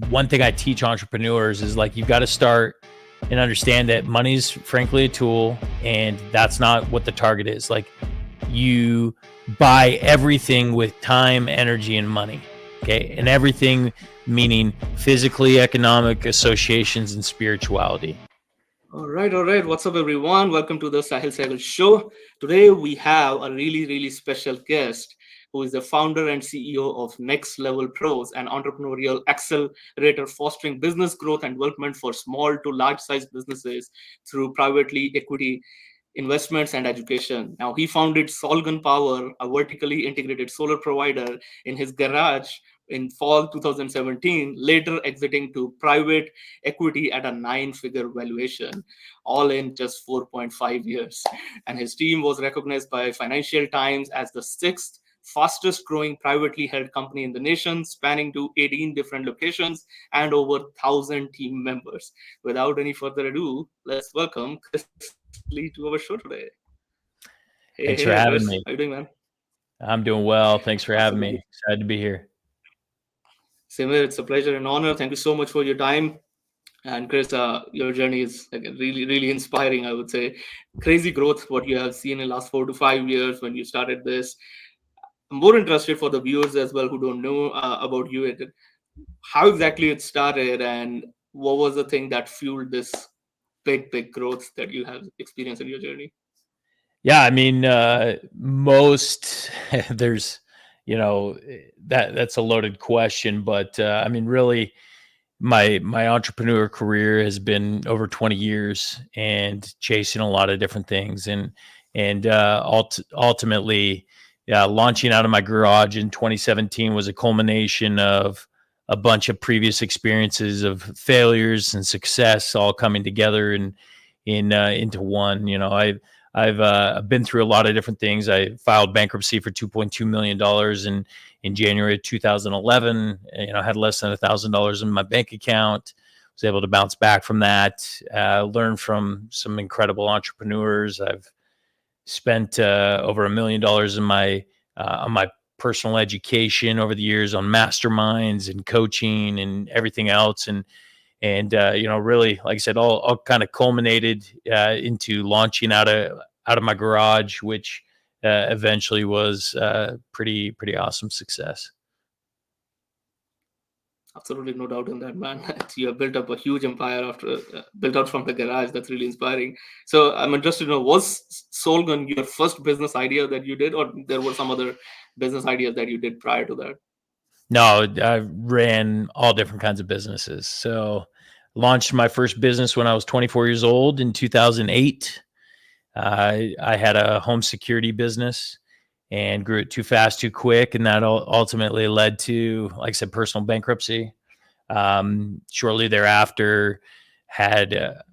one thing I teach entrepreneurs is like, you've got to start and understand that money's frankly a tool, and that's not what the target is. Like, you buy everything with time, energy, and money. Okay. And everything meaning physically, economic, associations, and spirituality. All right, all right. What's up, everyone? Welcome to the Sehgal Show. Today, we have a really special guest who is the founder and CEO of Next Level Pros, an entrepreneurial accelerator fostering business growth and development for small to large size businesses through privately equity investments and education. Now, he founded Solgen Power, a vertically integrated solar provider, in his garage in fall 2017, later exiting to private equity at a nine-figure valuation, all in just 4.5 years. And his team was recognized by Financial Times as the sixth fastest growing privately held company in the nation, spanning to 18 different locations and over 1,000 team members. Without any further ado, let's welcome Chris Lee to our show today. Hey, Thanks for Chris, having how you me. doing, man? I'm doing well. Thanks for having Absolutely. me. Excited to be here. Same here. It's a pleasure and honor. Thank you so much for your time. And Chris, your journey is like really inspiring, I would say. Crazy growth, what you have seen in the last 4 to 5 years when you started this. I'm more interested for the viewers as well who don't know about you, how exactly it started and what was the thing that fueled this big growth that you have experienced in your journey. Yeah, I mean, most there's, that's a loaded question, but I mean, really, my entrepreneur career has been over 20 years and chasing a lot of different things, and ultimately, yeah, launching out of my garage in 2017 was a culmination of a bunch of previous experiences of failures and success all coming together and in into one. I've been through a lot of different things. I filed bankruptcy for $2.2 million in January of 2011. Had less than $1,000 in my bank account. Was able to bounce back from that. Learn from some incredible entrepreneurs. I've spent over $1 million in my on my personal education over the years, on masterminds and coaching and everything else. And really, like I said, all kind of culminated into launching out of my garage, which eventually was pretty awesome success. Absolutely, no doubt in that, man. You have built up a huge empire after built out from the garage. That's really inspiring. So I'm interested to know, was Solgun your first business idea that you did, or there were some other business ideas that you did prior to that? No, I ran all different kinds of businesses. So launched my first business when I was 24 years old in 2008. I had a home security business and grew it too fast, too quick. And that ultimately led to, like I said, personal bankruptcy. Shortly thereafter, had a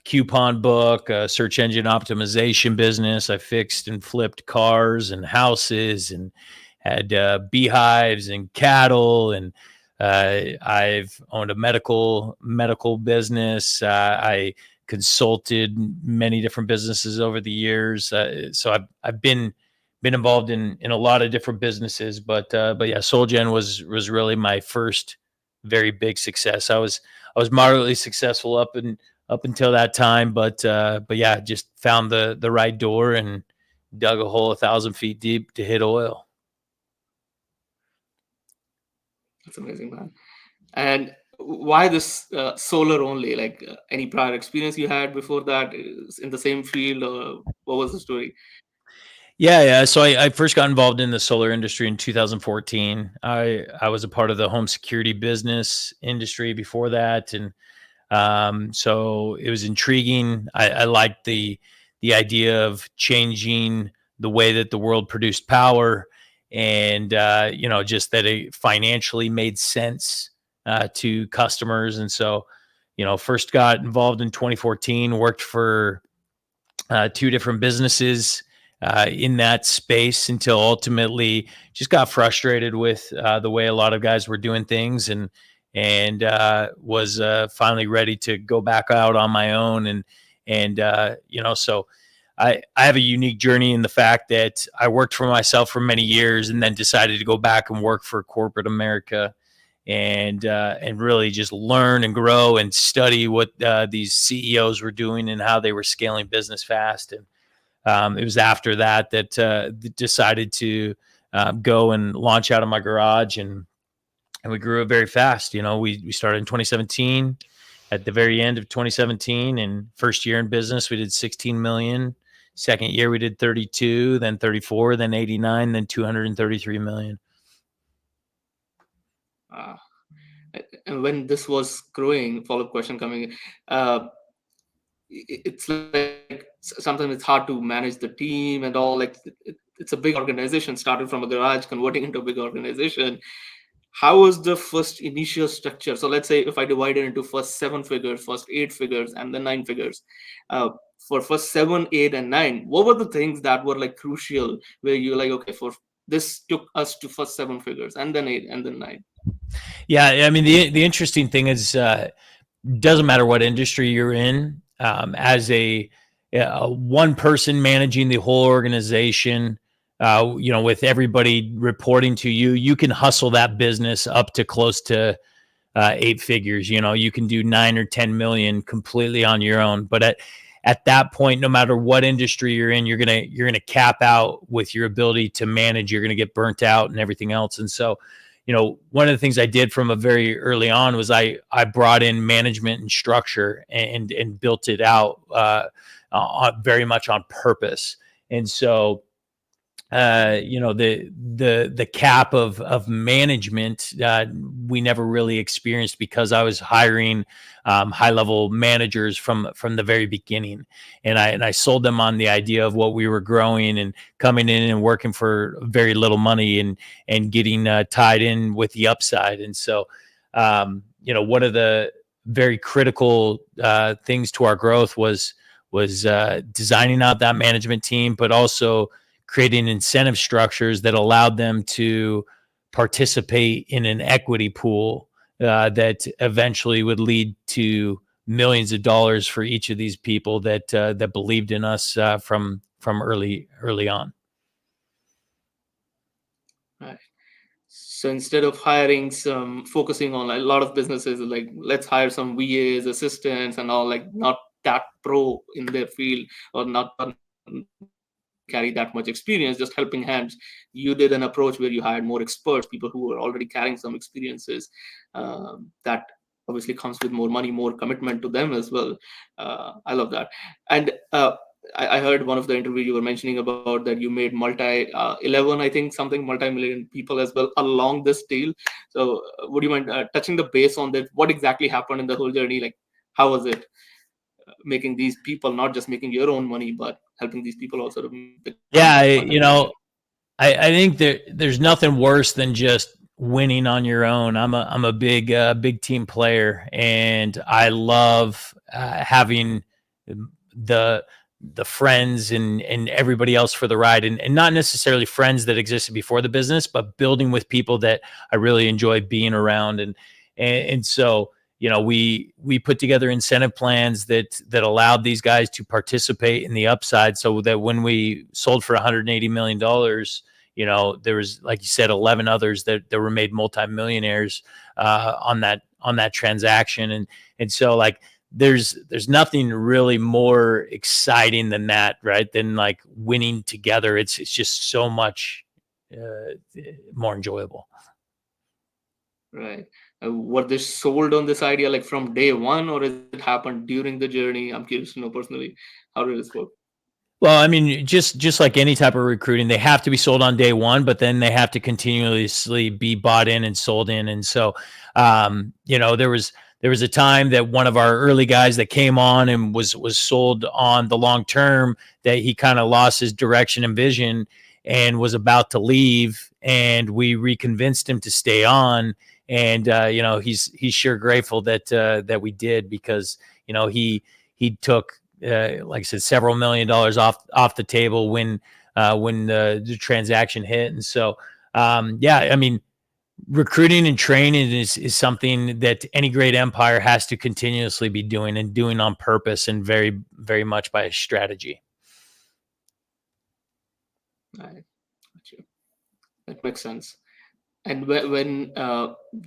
coupon book, a search engine optimization business. I fixed and flipped cars and houses and had beehives and cattle, and I've owned a medical business. I consulted many different businesses over the years. So I've been involved in a lot of different businesses, but yeah, Solgen was really my first very big success. I was moderately successful up until that time, but yeah, just found the right door and dug a hole 1,000 feet deep to hit oil. That's amazing, man. And why this solar only? Like any prior experience you had before that in the same field, or what was the story? Yeah. So I first got involved in the solar industry in 2014. I was a part of the home security business industry before that, and so it was intriguing. I liked the idea of changing the way that the world produced power, and just that it financially made sense to customers. And so, first got involved in 2014. Worked for two different businesses in that space until ultimately just got frustrated with the way a lot of guys were doing things, and was finally ready to go back out on my own. And so I have a unique journey in the fact that I worked for myself for many years and then decided to go back and work for corporate America. and really just learn and grow and study what these CEOs were doing and how they were scaling business fast. And it was after that decided to go and launch out of my garage, and we grew it very fast. We started in 2017. At the very end of 2017, and first year in business, we did 16 million. Second year, we did 32, then 34, then 89, then 233 million. Uh, and when this was growing, follow-up question coming in, it's like sometimes it's hard to manage the team and all. Like it's a big organization, started from a garage, converting into a big organization. How was the first initial structure? So let's say if I divide it into first 7 figures, first 8 figures, and then 9 figures. For first 7, 8, and 9, what were the things that were like crucial where you're like, okay, for this took us to first 7 figures, and then 8, and then 9? Yeah, I mean, the interesting thing is, doesn't matter what industry you're in, as a one person managing the whole organization, with everybody reporting to you, you can hustle that business up to close to 8 figures. You can do 9 or 10 million completely on your own. But at that point, no matter what industry you're in, you're gonna cap out with your ability to manage. You're gonna get burnt out and everything else. And so, one of the things I did from a very early on was I brought in management and structure and built it out very much on purpose. And so, the cap of management, we never really experienced, because I was hiring high level managers from the very beginning, and I sold them on the idea of what we were growing and coming in and working for very little money and getting tied in with the upside. And so, one of the very critical things to our growth was designing out that management team, but also creating incentive structures that allowed them to participate in an equity pool that eventually would lead to millions of dollars for each of these people that believed in us from early on. Right. So instead of hiring focusing on, like, a lot of businesses like, let's hire some VAs, assistants, and all, like not that pro in their field, or not carry that much experience, just helping hands. You did an approach where you hired more experts, people who were already carrying some experiences. That obviously comes with more money, more commitment to them as well. I love that. And I heard one of the interview you were mentioning about that you made 11, I think, something multi-million people as well along this deal. So would you mind touching the base on that? What exactly happened in the whole journey? Like, how was it making these people, not just making your own money, but helping these people also to become Yeah, multi-millionaires? I think there's nothing worse than just winning on your own. I'm a big team player, and I love having the friends and everybody else for the ride, and not necessarily friends that existed before the business, but building with people that I really enjoy being around. And so, we put together incentive plans that allowed these guys to participate in the upside, so that when we sold for $180 million, there was, like you said, 11 others that were made multi-millionaires on that transaction. And so, like, there's nothing really more exciting than that, right? Than like winning together. It's just so much more enjoyable. Right. Were they sold on this idea like from day one, or has it happened during the journey? I'm curious to know personally, how did this work? Well, I mean, just like any type of recruiting, they have to be sold on day one, but then they have to continuously be bought in and sold in. And so, there was a time that one of our early guys that came on and was sold on the long term, that he kind of lost his direction and vision and was about to leave, and we reconvinced him to stay on. And he's sure grateful that we did, because he took, like I said, several $1 million off the table when the transaction hit. And so, yeah, I mean, recruiting and training is something that any great empire has to continuously be doing, and doing on purpose, and very, very much by a strategy. Right. Got you. That makes sense. And when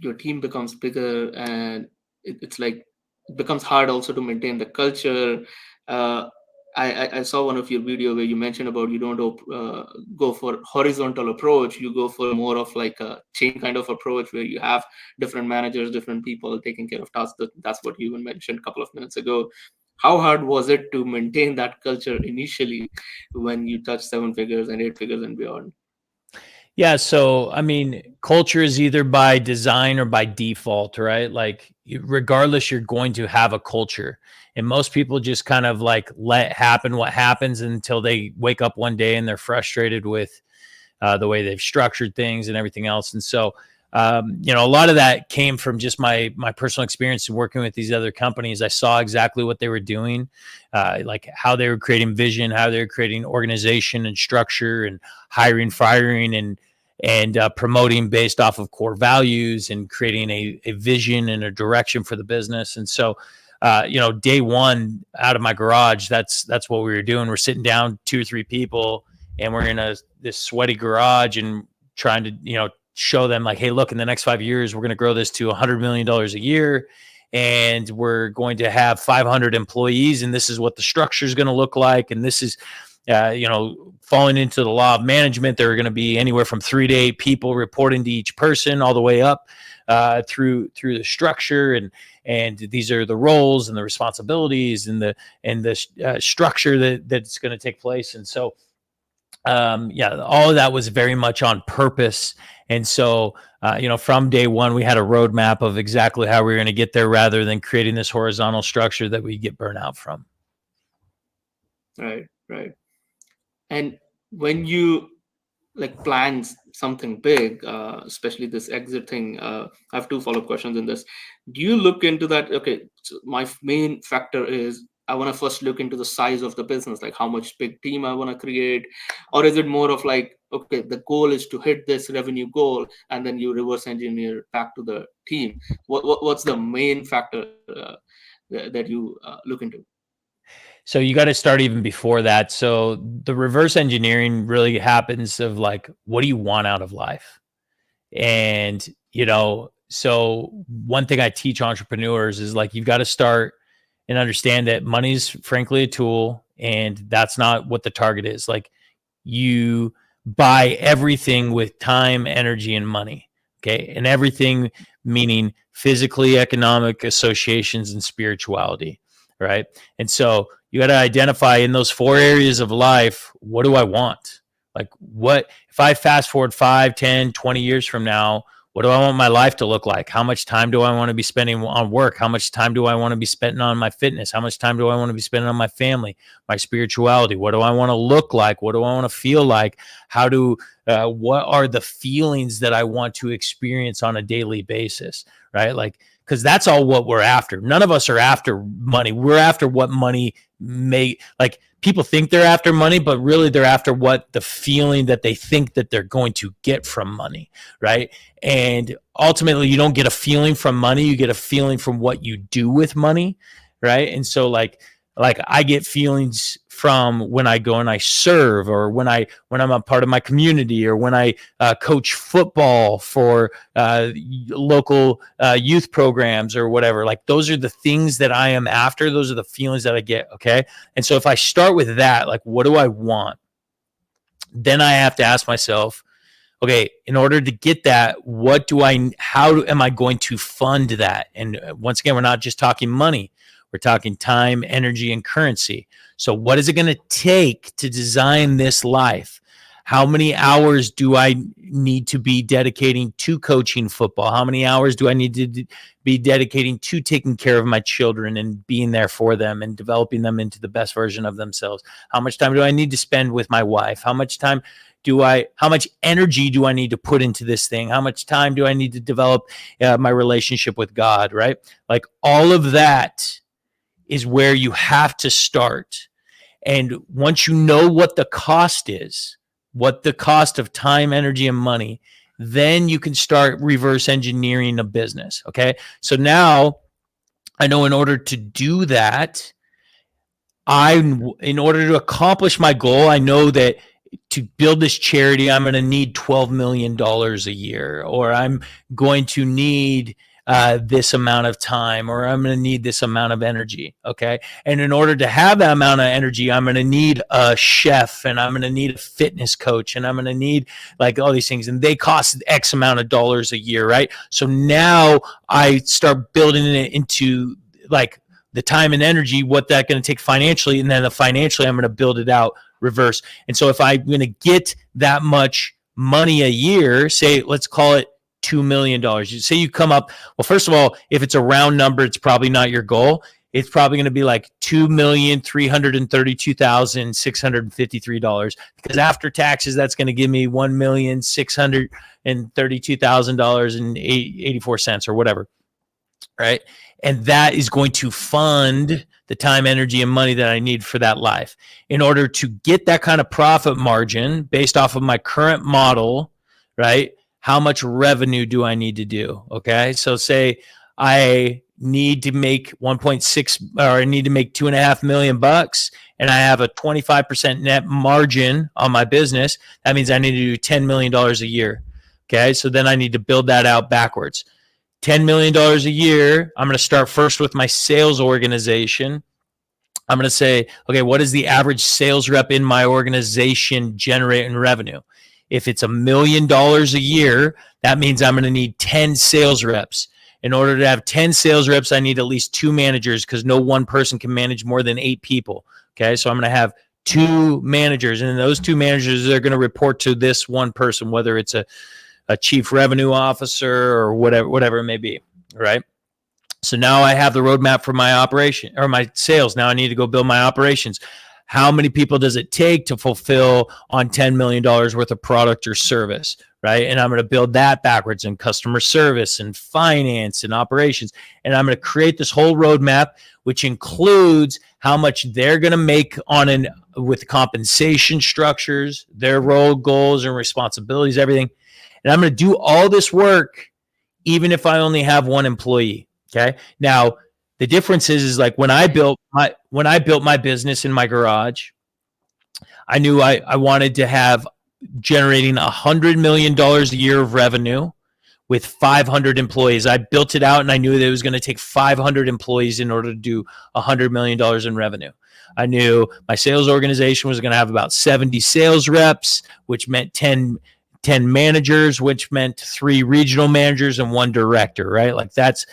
your team becomes bigger, and it's like it becomes hard also to maintain the culture. uh, I saw one of your video where you mentioned about you don't go for horizontal approach, you go for more of like a chain kind of approach where you have different managers, different people taking care of tasks. That's what you even mentioned a couple of minutes ago. How hard was it to maintain that culture initially when you touch seven figures and eight figures and beyond? Yeah. So, I mean, culture is either by design or by default, right? Like, regardless, you're going to have a culture. And most people just kind of like let happen what happens until they wake up one day and they're frustrated with the way they've structured things and everything else. And so, a lot of that came from just my personal experience in working with these other companies. I saw exactly what they were doing, like how they were creating vision, how they were creating organization and structure, and hiring, firing, and promoting based off of core values, and creating a vision and a direction for the business. And so, day one out of my garage, that's what we were doing. We're sitting down, 2 or 3 people, and we're in this sweaty garage and trying to, show them like, hey, look, in the next 5 years, we're going to grow this to $100 million a year. And we're going to have 500 employees. And this is what the structure is going to look like. And this is, falling into the law of management. There are going to be anywhere from 3 to 8 people reporting to each person, all the way up through the structure. And these are the roles and the responsibilities and the structure that's going to take place. And so, all of that was very much on purpose. And so, from day one, we had a roadmap of exactly how we were going to get there, rather than creating this horizontal structure that we get burnout from. Right, right. And when you like plan something big, especially this exit thing, I have two follow-up questions in this. Do you look into that? Okay, so my main factor is I want to first look into the size of the business, like how much big team I want to create, or is it more of like, okay, the goal is to hit this revenue goal, and then you reverse engineer back to the team? What's the main factor that you look into? So you got to start even before that. So the reverse engineering really happens of like, what do you want out of life? And, so one thing I teach entrepreneurs is like, you've got to start and understand that money's frankly a tool, and that's not what the target is. Like, you buy everything with time, energy, and money. Okay. And everything meaning physically, economic, associations, and spirituality. Right. And so you got to identify in those 4 areas of life, what do I want? Like, what if I fast forward 5, 10, 20 years from now, what do I want my life to look like? How much time do I want to be spending on work? How much time do I want to be spending on my fitness? How much time do I want to be spending on my family, my spirituality? What do I want to look like? What do I want to feel like? What are the feelings that I want to experience on a daily basis? Right? Like, because that's all what we're after. None of us are after money. We're after what money may, like, people think they're after money, but really they're after what the feeling that they think that they're going to get from money, right? And ultimately, you don't get a feeling from money, you get a feeling from what you do with money, right? And so, like I get feelings from when I go and I serve, or when I'm a part of my community, or when I coach football for local youth programs or whatever. Like, those are the things that I am after. Those are the feelings that I get. Okay. And so if I start with that, like, what do I want? Then I have to ask myself, okay, in order to get that, how am I going to fund that? And once again, we're not just talking money. We're talking time, energy, and currency. So what is it going to take to design this life? How many hours do I need to be dedicating to coaching football? How many hours do I need to be dedicating to taking care of my children and being there for them and developing them into the best version of themselves? How much time do I need to spend with my wife? How much energy do I need to put into this thing? How much time do I need to develop my relationship with God, right? Like, all of that is where you have to start. And once you know what the cost is, what the cost of time, energy, and money, then you can start reverse engineering a business. Okay. So now I know in order to do that, in order to accomplish my goal, I know that to build this charity, I'm going to need $12 million a year, or I'm going to need this amount of time, or I'm going to need this amount of energy. Okay. And in order to have that amount of energy, I'm going to need a chef, and I'm going to need a fitness coach, and I'm going to need like all these things, and they cost X amount of dollars a year. Right. So now I start building it into like the time and energy, what that's going to take financially. And then financially, I'm going to build it out reverse. And so if I'm going to get that much money a year, say, let's call it $2 million. You say you come up, well, first of all, if it's a round number, it's probably not your goal. It's probably going to be like $2,332,653, because after taxes, that's going to give me $1,632,000.84 or whatever. Right. And that is going to fund the time, energy, and money that I need for that life. In order to get that kind of profit margin based off of my current model, right? How much revenue do I need to do? Okay. So say I need to make 1.6, or I need to make $2.5 million, and I have a 25% net margin on my business. That means I need to do $10 million a year. Okay. So then I need to build that out backwards. $10 million a year. I'm going to start first with my sales organization. I'm going to say, okay, what is the average sales rep in my organization generate in revenue? If it's $1 million a year, that means I'm going to need 10 sales reps. In order to have 10 sales reps, I need at least 2 managers, because no one person can manage more than 8 people. Okay, so I'm going to have 2 managers, and those 2 managers are going to report to this one person, whether it's a chief revenue officer or whatever it may be, right? So now I have the roadmap for my operation or my sales. Now I need to go build my operations. How many people does it take to fulfill on $10 million worth of product or service, right? And I'm going to build that backwards in customer service and finance and operations. And I'm going to create this whole roadmap, which includes how much they're going to make on with compensation structures, their role, goals, and responsibilities, everything. And I'm going to do all this work, even if I only have 1 employee. Okay. Now, the difference is like when I built my business in my garage, I knew I wanted to have generating $100 million a year of revenue with 500 employees. I built it out, and I knew that it was going to take 500 employees in order to do $100 million in revenue. I knew my sales organization was going to have about 70 sales reps, which meant 10 managers, which meant 3 regional managers and 1 director, right? Like that's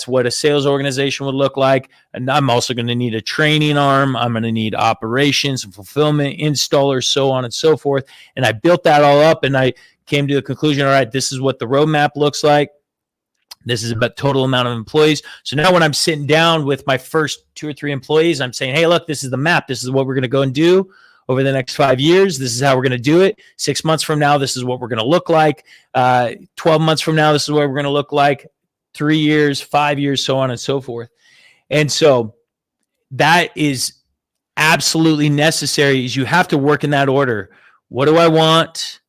what a sales organization would look like. And I'm also going to need a training arm. I'm going to need operations and fulfillment, installers, so on and so forth. And I built that all up, and I came to the conclusion, all right, this is what the roadmap looks like. This is about total amount of employees. So now when I'm sitting down with my first 2 or 3 employees, I'm saying, hey, look, this is the map. This is what we're going to go and do over the next 5 years. This is how we're going to do it. 6 months from now, this is what we're going to look like. 12 months from now, this is what we're going to look like. 3 years, 5 years, so on and so forth. And so that is absolutely necessary. Is you have to work in that order. What do I want?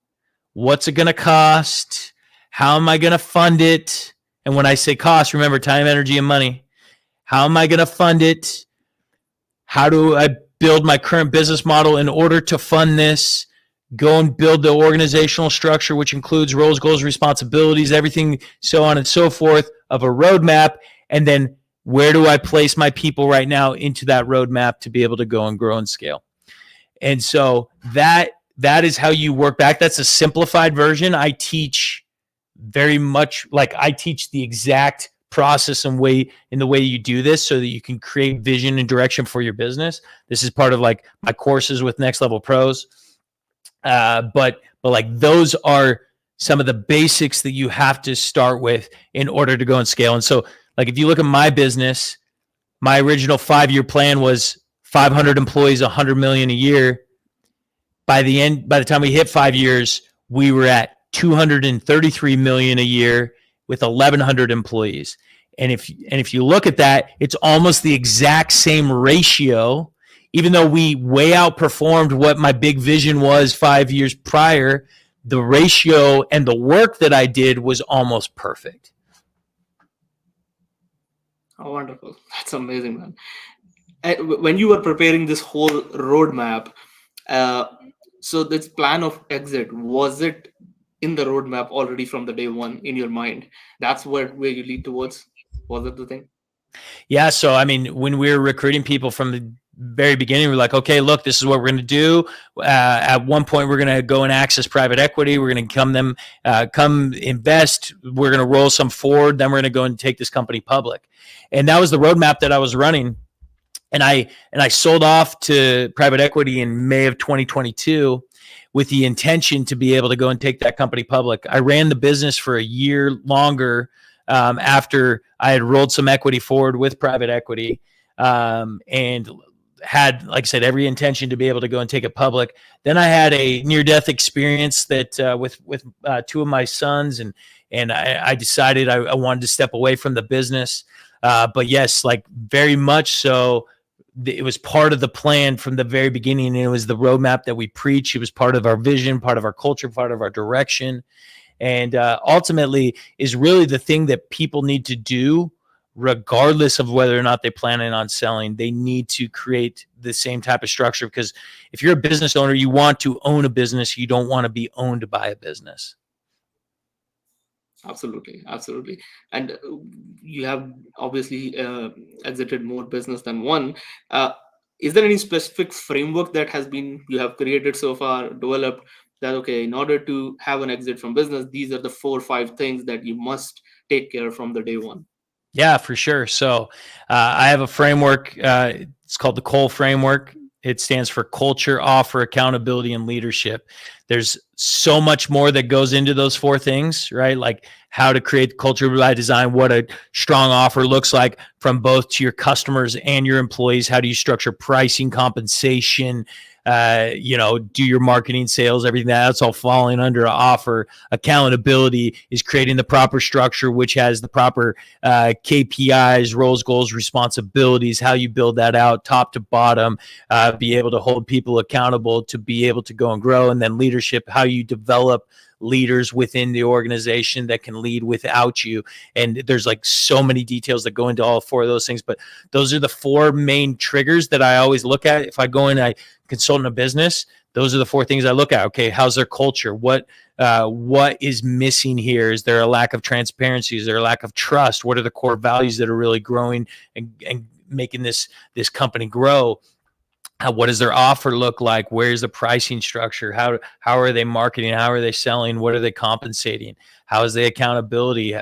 What's it going to cost? How am I going to fund it? And when I say cost, remember time, energy, and money. How am I going to fund it? How do I build my current business model in order to fund this? Go and build the organizational structure, which includes roles, goals, responsibilities, everything, so on and so forth, of a roadmap. And then where do I place my people right now into that roadmap to be able to go and grow and scale? And so that is how you work back. That's a simplified version. I teach very much like I teach the exact process and way in the way you do this so that you can create vision and direction for your business. This is part of like my courses with Next Level Pros. But like those are some of the basics that you have to start with in order to go and scale. And so like, if you look at my business, my original 5-year plan was 500 employees, 100 million a year. By the time we hit 5 years, we were at 233 million a year with 1,100 employees. And if you look at that, it's almost the exact same ratio. Even though we way outperformed what my big vision was 5 years prior, the ratio and the work that I did was almost perfect. Oh, wonderful. That's amazing, man. When you were preparing this whole roadmap, So this plan of exit, was it in the roadmap already from the day one in your mind? That's where you lead towards. Was it the thing? Yeah. So, I mean, when we were recruiting people from the very beginning, we're like, okay, look, this is what we're going to do. At one point, we're going to go and access private equity. We're going to come invest. We're going to roll some forward. Then we're going to go and take this company public. And that was the roadmap that I was running. And I sold off to private equity in May of 2022 with the intention to be able to go and take that company public. I ran the business for a year longer after I had rolled some equity forward with private equity, and had, like I said, every intention to be able to go and take it public. Then I had a near-death experience that with two of my sons, and I decided I wanted to step away from the business. But yes, like very much so, it was part of the plan from the very beginning. And it was the roadmap that we preach. It was part of our vision, part of our culture, part of our direction. And ultimately is really the thing that people need to do, regardless of whether or not they plan on selling. They need to create the same type of structure, because if you're a business owner, you want to own a business. You don't want to be owned by a business. Absolutely, absolutely. And you have obviously exited more business than one. Uh, is there any specific framework that has been you have created so far, developed, that okay, in order to have an exit from business, these are the 4 or 5 things that you must take care from the day one? Yeah, for sure. So I have a framework. It's called the Cole framework. It stands for culture, offer, accountability, and leadership. There's so much more that goes into those 4 things, right? Like how to create culture by design, what a strong offer looks like from both to your customers and your employees. How do you structure pricing, compensation, do your marketing, sales, everything that's all falling under an offer. Accountability is creating the proper structure, which has the proper KPIs, roles, goals, responsibilities, how you build that out top to bottom, be able to hold people accountable to be able to go and grow. And then leadership, how you develop leaders within the organization that can lead without you. And there's like so many details that go into all 4 of those things, but those are the 4 main triggers that I always look at. If I go in, I consult in a business, those are the 4 things I look at. Okay, how's their culture? What is missing here? Is there a lack of transparency? Is there a lack of trust? What are the core values that are really growing and making this company grow? What does their offer look like? Where's the pricing structure? How are they marketing? How are they selling? What are they compensating? How is the accountability?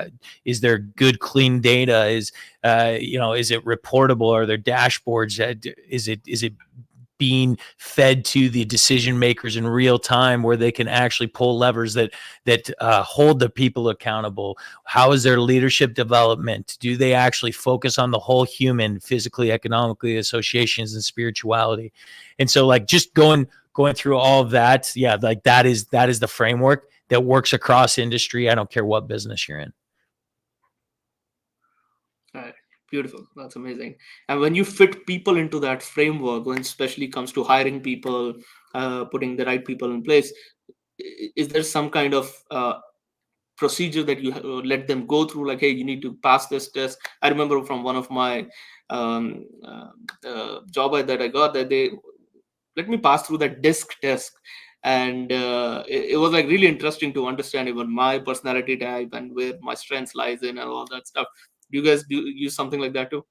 Is there good, clean data? Is it reportable? Are there dashboards? Is it being fed to the decision makers in real time, where they can actually pull levers that hold the people accountable? How is their leadership development? Do they actually focus on the whole human, physically, economically, associations, and spirituality? And so, like, just going through all of that, yeah, like that is the framework that works across industry. I don't care what business you're in. All right. Beautiful. That's amazing. And when you fit people into that framework, when especially comes to hiring people, putting the right people in place, is there some kind of procedure that you let them go through? Like, hey, you need to pass this test. I remember from one of my job that I got, that they let me pass through that disc test. And it was like really interesting to understand even my personality type and where my strengths lies in and all that stuff. Do you guys do use something like that too?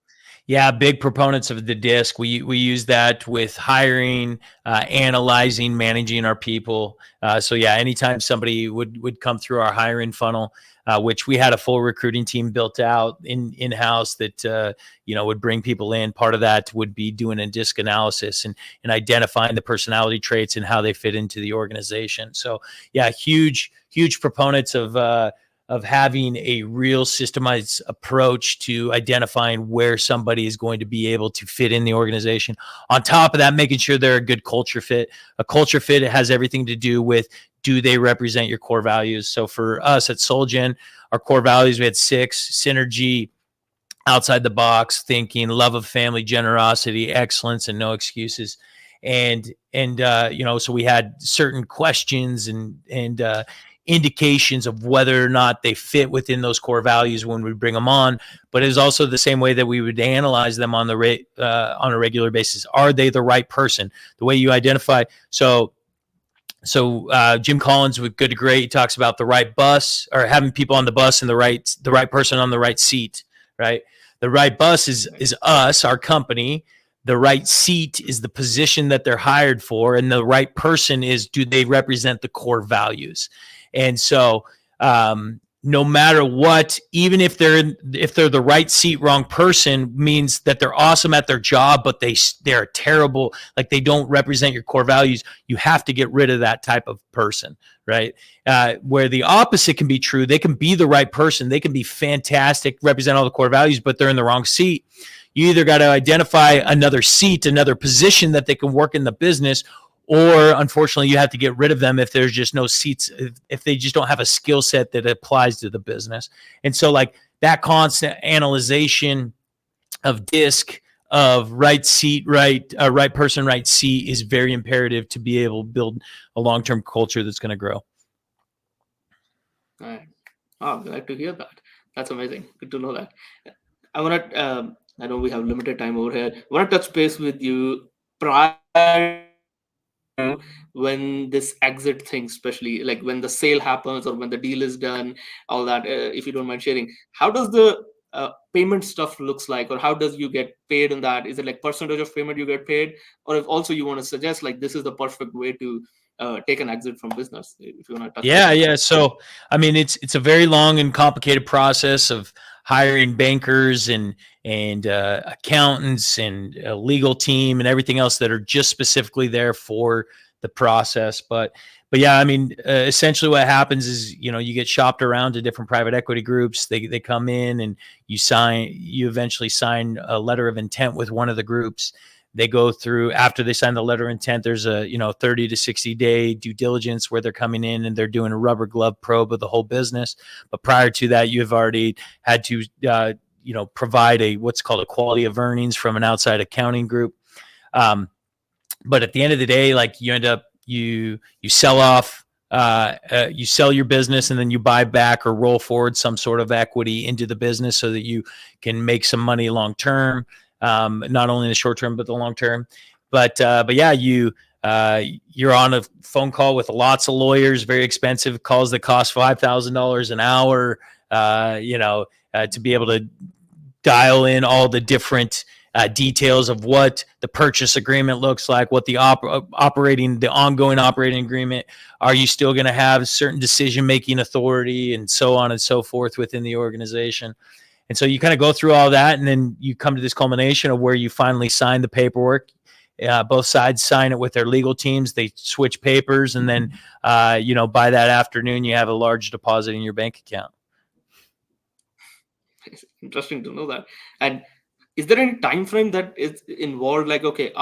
Yeah, big proponents of the disc. We use that with hiring, analyzing, managing our people. So yeah, anytime somebody would come through our hiring funnel, which we had a full recruiting team built out in house that would bring people in. Part of that would be doing a disc analysis and identifying the personality traits and how they fit into the organization. So yeah, huge proponents of having a real systemized approach to identifying where somebody is going to be able to fit in the organization. On top of that, making sure they're a good culture fit. A culture fit, it has everything to do with, do they represent your core values? So for us at Solgen, our core values, we had 6: synergy, outside the box thinking, love of family, generosity, excellence, and no excuses. And so we had certain questions and indications of whether or not they fit within those core values when we bring them on. But it is also the same way that we would analyze them on a regular basis. Are they the right person? The way you identify. So So Jim Collins with Good to Great, he talks about the right bus, or having people on the bus and the right person on the right seat, right? The right bus is us, our company. The right seat is the position that they're hired for, and the right person is, do they represent the core values? And so no matter what, even if they're the right seat, wrong person, means that they're awesome at their job, but they're terrible, like they don't represent your core values. You have to get rid of that type of person, right? Where the opposite can be true. They can be the right person. They can be fantastic, represent all the core values, but they're in the wrong seat. You either got to identify another seat, another position that they can work in the business, or unfortunately you have to get rid of them if there's just no seats, if they just don't have a skill set that applies to the business. And so like that constant analyzation of DISC, of right seat, right person, right seat, is very imperative to be able to build a long-term culture that's going to grow. All right. Oh, glad to hear that. That's amazing. Good to know that. I want to, I know we have limited time over here. I want to touch base with you prior when this exit thing, especially like when the sale happens or when the deal is done, all that, if you don't mind sharing, how does the payment stuff looks like, or how does you get paid in that? Is it like percentage of payment you get paid, or if also you want to suggest like this is the perfect way to take an exit from business, if you want to touch base on that? So I mean, it's a very long and complicated process of hiring bankers and accountants and a legal team and everything else that are just specifically there for the process. But yeah, I mean, essentially what happens is, you get shopped around to different private equity groups. They come in and you eventually sign a letter of intent with one of the groups. They go through, after they sign the letter of intent, there's a 30 to 60 day due diligence where they're coming in and they're doing a rubber glove probe of the whole business. But prior to that, you've already had to provide what's called a quality of earnings from an outside accounting group. But at the end of the day, like you end up, you sell off, you sell your business, and then you buy back or roll forward some sort of equity into the business so that you can make some money long term. Not only in the short term, but the long term. But yeah, you're on a phone call with lots of lawyers, very expensive calls that cost $5,000 an hour, to be able to dial in all the different details of what the purchase agreement looks like, what the ongoing operating agreement. Are you still going to have certain decision-making authority, and so on and so forth within the organization? And so you kind of go through all that, and then you come to this culmination of where you finally sign the paperwork. Both sides sign it with their legal teams. They switch papers, and then, by that afternoon, you have a large deposit in your bank account. It's interesting to know that. And is there any time frame that is involved? Like, okay,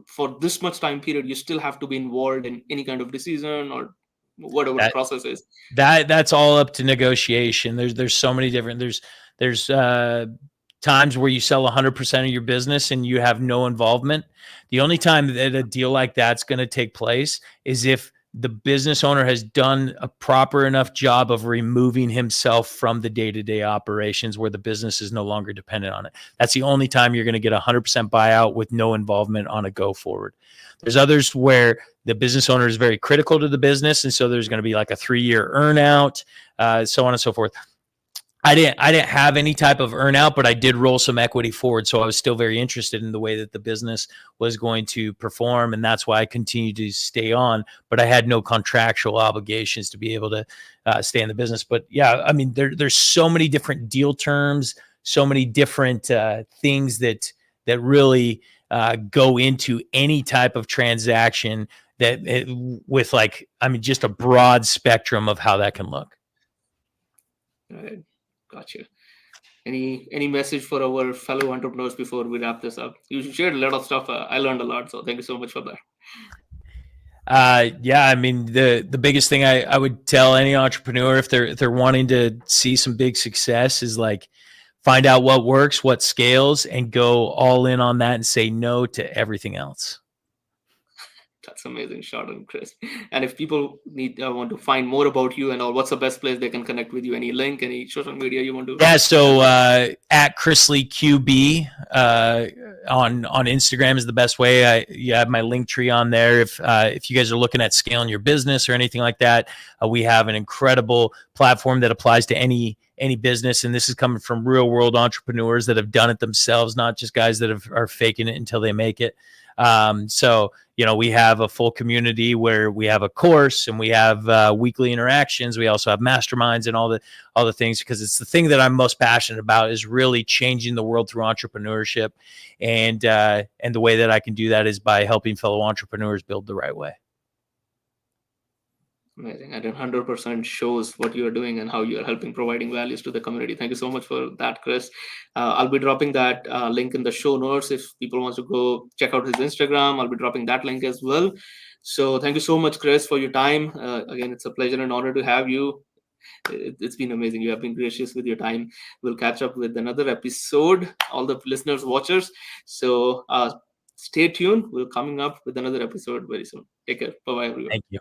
for this much time period, you still have to be involved in any kind of decision or whatever the process is? That's all up to negotiation. There's so many different. There's times where you sell 100% of your business and you have no involvement. The only time that a deal like that's going to take place is if the business owner has done a proper enough job of removing himself from the day-to-day operations where the business is no longer dependent on it. That's the only time you're going to get 100% buyout with no involvement on a go forward. There's others where the business owner is very critical to the business, and so there's going to be like a 3-year earnout, so on and so forth. I didn't have any type of earnout, but I did roll some equity forward. So I was still very interested in the way that the business was going to perform. And that's why I continued to stay on, but I had no contractual obligations to be able to stay in the business. But yeah, I mean, there's so many different deal terms, so many different things that really go into any type of transaction with just a broad spectrum of how that can look. All right. Gotcha. Any message for our fellow entrepreneurs before we wrap this up? You shared a lot of stuff. I learned a lot, so thank you so much for that. Yeah, I mean, the biggest thing I would tell any entrepreneur if they're wanting to see some big success is like find out what works, what scales, and go all in on that and say no to everything else. That's amazing, short and crisp. And if people want to find more about you and all, what's the best place they can connect with you? Any link, any social media you want to? Yeah, so at Chrisley QB on Instagram is the best way. You have my link tree on there. If you guys are looking at scaling your business or anything like that, we have an incredible platform that applies to any business, and this is coming from real world entrepreneurs that have done it themselves, not just guys that are faking it until they make it. So we have a full community where we have a course and we have weekly interactions. We also have masterminds and all the things, because it's the thing that I'm most passionate about, is really changing the world through entrepreneurship. And the way that I can do that is by helping fellow entrepreneurs build the right way. Amazing. And it 100% shows what you are doing and how you are helping, providing values to the community. Thank you so much for that, Chris. I'll be dropping that link in the show notes. If people want to go check out his Instagram, I'll be dropping that link as well. So thank you so much, Chris, for your time. Again, it's a pleasure and honor to have you. It's been amazing. You have been gracious with your time. We'll catch up with another episode, all the listeners, watchers. So stay tuned. We're coming up with another episode very soon. Take care. Bye-bye, everyone. Thank you.